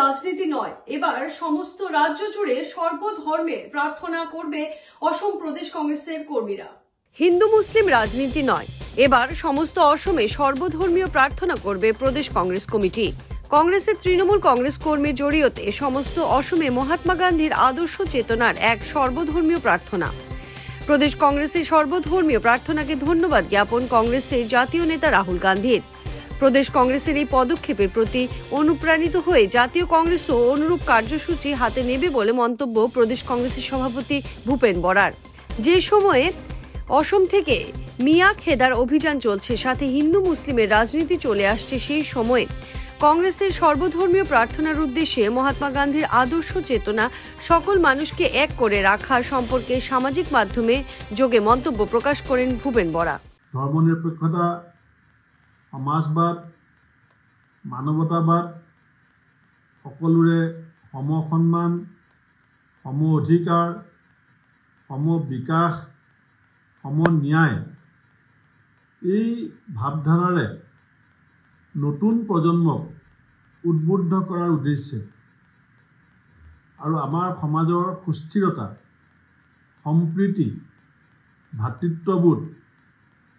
রাজনীতি নয়, এবার সমস্ত রাজ্য জুড়ে সর্বধর্মের প্রার্থনা করবে অসম প্রদেশ কংগ্রেসের কর্মীরা। হিন্দু মুসলিম রাজনীতি নয়, এবার সমস্ত অসমে সর্বধর্মীয় প্রার্থনা করবে প্রদেশ কংগ্রেস কমিটি। কংগ্রেসের তৃণমূল কংগ্রেস কর্মীর জড়িয়তে সমস্ত অসমে মহাত্মা গান্ধীর আদর্শ চেতনার এক সর্বধর্মীয় প্রার্থনা। প্রদেশ কংগ্রেসের সর্বধর্মীয় প্রার্থনাকে ধন্যবাদ জ্ঞাপন কংগ্রেসের জাতীয় নেতা রাহুল গান্ধীর। প্রদেশ কংগ্রেসের এই পদক্ষেপের প্রতি অনুপ্রাণিত হয়ে জাতীয় কংগ্রেসও অনুরূপ কার্যসূচি হাতে নেবে বলে মন্তব্য প্রদেশ কংগ্রেসের সভাপতি ভূপেন বরার। যে সময়ে অসম থেকে মিয়া খেদার অভিযান চলছে, সাথে হিন্দু মুসলিমের রাজনীতি চলে আসছে, সেই সময়ে কংগ্রেসের সর্বধর্মীয় প্রার্থনার উদ্দেশ্যে মহাত্মা গান্ধীর আদর্শ চেতনা সকল মানুষকে এক করে রাখার সম্পর্কে সামাজিক মাধ্যমে যোগে মন্তব্য প্রকাশ করেন ভূপেন বরা। ধর্মনিরপেক্ষতা, সমাজবাদ, মানৱতাবাদ, সকলোৰে সমসন্মান, সম অধিকাৰ, সম বিকাশ, সম ন্যায়, এই ভাৱধাৰাৰে নতুন প্ৰজন্মক উদ্বুদ্ধ কৰাৰ উদ্দেশ্যে আৰু আমাৰ সমাজৰ সুস্থিৰতা, সম্প্ৰীতি, ভাতৃত্ববোধ,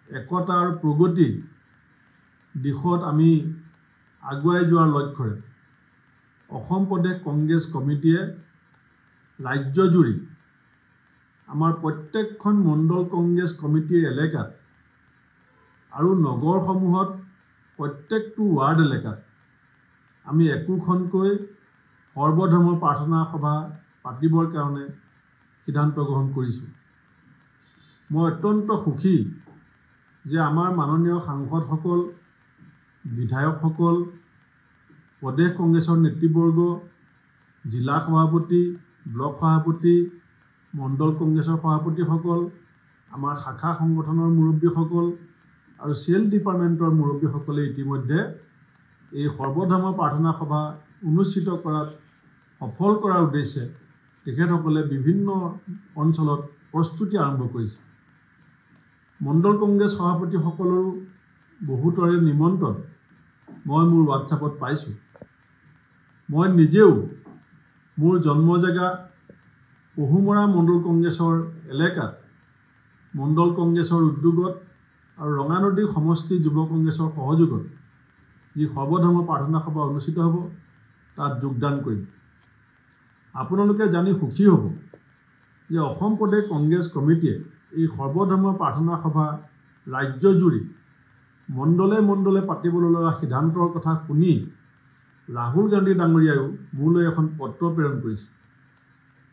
একতা আৰু প্ৰগতিৰ দিশত আমি আগুৱাই যোৱাৰ লক্ষ্যৰে অসম প্ৰদেশ কংগ্ৰেছ কমিটিয়ে ৰাজ্যজুৰি আমাৰ প্ৰত্যেকখন মণ্ডল কংগ্ৰেছ কমিটিৰ এলেকাত আৰু নগৰসমূহত প্ৰত্যেকটো ৱাৰ্ড এলেকাত আমি একোখনকৈ সৰ্বধৰ্ম প্ৰাৰ্থনা সভা পাতিবৰ কাৰণে সিদ্ধান্ত গ্ৰহণ কৰিছোঁ। মই অত্যন্ত সুখী যে আমাৰ মাননীয় সাংসদসকল, বিধায়কসকল, প্ৰদেশ কংগ্ৰেছৰ নেতৃবৰ্গ, জিলা সভাপতি, ব্লক সভাপতি, মণ্ডল কংগ্ৰেছৰ সভাপতিসকল, আমাৰ শাখা সংগঠনৰ মুৰব্বীসকল আৰু চেল ডিপাৰ্টমেণ্টৰ মুৰব্বীসকলে ইতিমধ্যে এই সৰ্বধৰ্ম প্ৰাৰ্থনা সভা অনুষ্ঠিত কৰাত সফল কৰাৰ উদ্দেশ্যে তেখেতসকলে বিভিন্ন অঞ্চলত প্ৰস্তুতি আৰম্ভ কৰিছে। মণ্ডল কংগ্ৰেছ সভাপতিসকলৰো বহুতৰে নিমন্ত্ৰণ মই মোৰ হোৱাটছআপত পাইছোঁ। মই নিজেও মোৰ জন্ম জেগা পহুমৰা মণ্ডল কংগ্ৰেছৰ এলেকাত মণ্ডল কংগ্ৰেছৰ উদ্যোগত আৰু ৰঙানদী সমষ্টি যুৱ কংগ্ৰেছৰ সহযোগত যি সৰ্বধৰ্ম প্ৰাৰ্থনা সভা অনুষ্ঠিত হ'ব তাত যোগদান কৰিম। আপোনালোকে জানি সুখী হ'ব যে অসম প্ৰদেশ কংগ্ৰেছ কমিটিয়ে এই সৰ্বধৰ্ম প্ৰাৰ্থনা সভা ৰাজ্যজুৰি মণ্ডলে মণ্ডলে পাতিবলৈ লোৱা সিদ্ধান্তৰ কথা শুনি ৰাহুল গান্ধী ডাঙৰীয়ায়ো মোলৈ এখন পত্ৰ প্ৰেৰণ কৰিছে।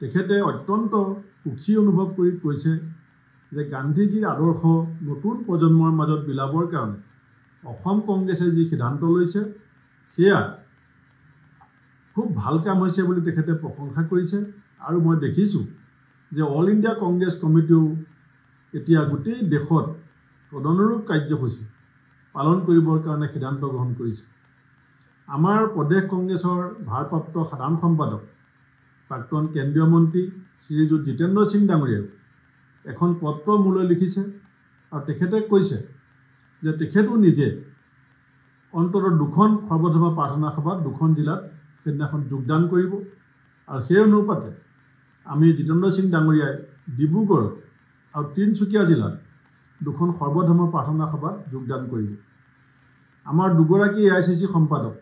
তেখেতে অত্যন্ত সুখী অনুভৱ কৰি কৈছে যে গান্ধীজীৰ আদৰ্শ নতুন প্ৰজন্মৰ মাজত বিলাবৰ কাৰণে অসম কংগ্ৰেছে যি সিদ্ধান্ত লৈছে সেয়া খুব ভাল কাম হৈছে বুলি তেখেতে প্ৰশংসা কৰিছে। আৰু মই দেখিছোঁ যে অল ইণ্ডিয়া কংগ্ৰেছ কমিটিও এতিয়া গোটেই দেশত তদনুৰূপ কাৰ্যসূচী পালন কৰিবৰ কাৰণে সিদ্ধান্ত গ্ৰহণ কৰিছে। আমাৰ প্ৰদেশ কংগ্ৰেছৰ ভাৰপ্ৰাপ্ত সাধাৰণ সম্পাদক প্ৰাক্তন কেন্দ্ৰীয় মন্ত্ৰী শ্ৰীযুত জিতেন্দ্ৰ সিং ডাঙৰীয়াও এখন পত্ৰ মোলৈ লিখিছে আৰু তেখেতে কৈছে যে তেখেতো নিজে অন্ততঃ দুখন সৰ্বধৰ্ম প্ৰাৰ্থনা সভাত দুখন জিলাত সেইদিনাখন যোগদান কৰিব। আৰু সেই অনুপাতে আমি জিতেন্দ্ৰ সিং ডাঙৰীয়াই ডিব্ৰুগড় আৰু তিনিচুকীয়া জিলাত দুখন সৰ্বধৰ্ম প্ৰাৰ্থনা সভাত যোগদান কৰিব। আমাৰ দুগৰাকী AICC সম্পাদক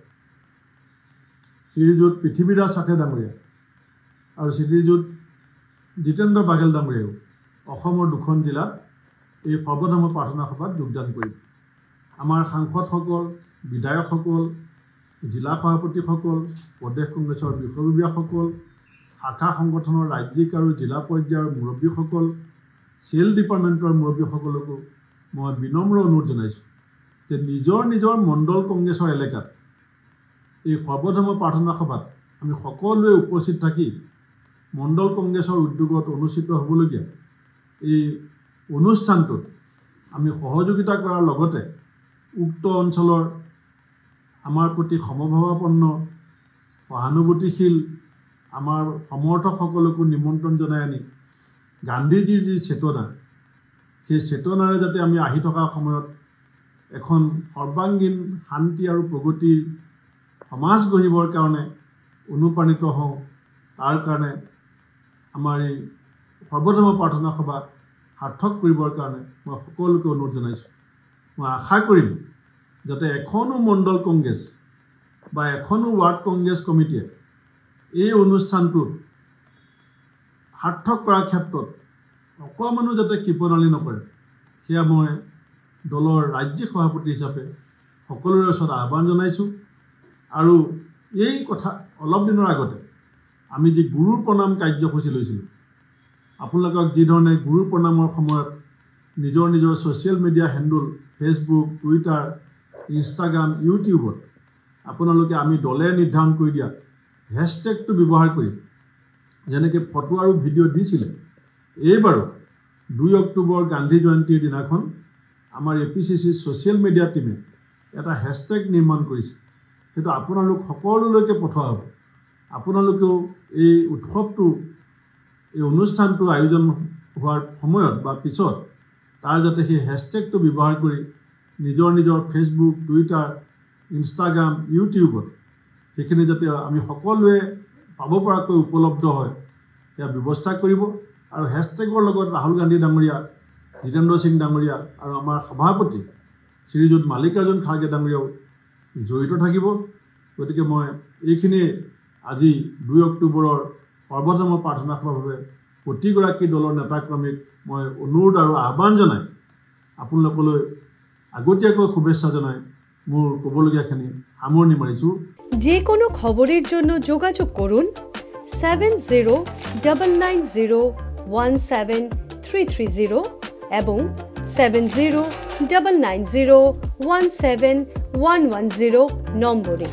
শ্ৰীযুত পৃথিৱীৰাজ সাথে ডাঙৰীয়া আৰু শ্ৰীযুত জিতেন্দ্ৰ বাঘেল ডাঙৰীয়াও অসমৰ দুখন জিলাত এই সৰ্বধৰ্ম প্ৰাৰ্থনা সভাত যোগদান কৰিব। আমাৰ সাংসদসকল, বিধায়কসকল, জিলা সভাপতিসকল, প্ৰদেশ কংগ্ৰেছৰ বিষয়ববীয়াসকল, শাখা সংগঠনৰ ৰাজ্যিক আৰু জিলা পৰ্যায়ৰ মুৰব্বীসকল, চেল ডিপাৰ্টমেণ্টৰ মুৰব্বীসকলকো মই বিনম্ৰ অনুৰোধ জনাইছোঁ যে নিজৰ নিজৰ মণ্ডল কংগ্ৰেছৰ এলেকাত এই সৰ্বধৰ্ম প্ৰাৰ্থনা সভাত আমি সকলোৱে উপস্থিত থাকি মণ্ডল কংগ্ৰেছৰ উদ্যোগত অনুষ্ঠিত হ'বলগীয়া এই অনুষ্ঠানটোত আমি সহযোগিতা কৰাৰ লগতে উক্ত অঞ্চলৰ আমাৰ প্ৰতি সমভাৱাপন্ন, সহানুভূতিশীল আমাৰ সমৰ্থকসকলকো নিমন্ত্ৰণ জনাই আনি গান্ধীজীৰ যি চেতনা, সেই চেতনাৰে যাতে আমি আহি থকা সময়ত এখন সৰ্বাংগীন শান্তি আৰু প্ৰগতিৰ সমাজ গঢ়িবৰ কাৰণে অনুপ্ৰাণিত হওঁ তাৰ কাৰণে আমাৰ এই সৰ্বধৰ্ম প্ৰাৰ্থনা সভা সাৰ্থক কৰিবৰ কাৰণে মই সকলোকে অনুৰোধ জনাইছোঁ। মই আশা কৰিম যাতে এখনো মণ্ডল কংগ্ৰেছ বা এখনো ৱাৰ্ড কংগ্ৰেছ কমিটিয়ে এই অনুষ্ঠানটোত সাৰ্থক কৰাৰ ক্ষেত্ৰত অকণমানো যাতে কৃপণালি নকৰে, সেয়া মই দলৰ ৰাজ্যিক সভাপতি হিচাপে সকলোৰে ওচৰত আহ্বান জনাইছোঁ। আৰু এই কথা অলপ দিনৰ আগতে আমি যি গুৰু প্ৰণাম কাৰ্যসূচী লৈছিলোঁ, আপোনালোকক যিধৰণে গুৰু প্ৰণামৰ সময়ত নিজৰ নিজৰ social media handle Facebook, Twitter, Instagram, ইউটিউবত আপোনালোকে আমি দলে নিৰ্ধাৰণ কৰি দিয়া হেছটেগটো ব্যৱহাৰ কৰি যেনেকৈ ফটো আৰু ভিডিঅ' দিছিলে, এইবাৰো 2 অক্টোবৰ গান্ধী জয়ন্তীৰ দিনাখন আমাৰ APCC ছ'চিয়েল মিডিয়া টীমে এটা হেছটেগ নিৰ্মাণ কৰিছে। সেইটো আপোনালোক সকলোলৈকে পঠোৱা হ'ব। আপোনালোকেও এই উৎসৱটো, এই অনুষ্ঠানটো আয়োজন হোৱাৰ সময়ত বা পিছত তাৰ যাতে সেই হেছটেগটো ব্যৱহাৰ কৰি নিজৰ নিজৰ ফেচবুক, টুইটাৰ, ইনষ্টাগ্ৰাম, ইউটিউবত সেইখিনি যাতে আমি সকলোৱে পাব পৰাকৈ উপলব্ধ হয়, সেয়া ব্যৱস্থা কৰিব। আৰু হেছটেগৰ লগত ৰাহুল গান্ধী ডাঙৰীয়া, জিতেন্দ্ৰ সিং ডাঙৰীয়া আৰু আমাৰ সভাপতি শ্ৰীযুত মাল্লিকাৰ্জুন খাৰ্গে ডাঙৰীয়াও জড়িত থাকিব। গতিকে মই এইখিনিয়ে আজি 2 অক্টোবৰৰ সৰ্বধৰ্ম প্ৰাৰ্থনা সভাৰ বাবে প্ৰতিগৰাকী দলৰ নেতাকৰ্মীক মই অনুৰোধ আৰু আহ্বান জনাই আপোনালোকলৈ আগতীয়াকৈ শুভেচ্ছা জনাই মোৰ ক'বলগীয়াখিনি সামৰণি মাৰিছোঁ। যে কোনো খবৰেৰ জন্য যোগাযোগ কৰুন 7099017330 এবং 7099017110 নম্বৰে।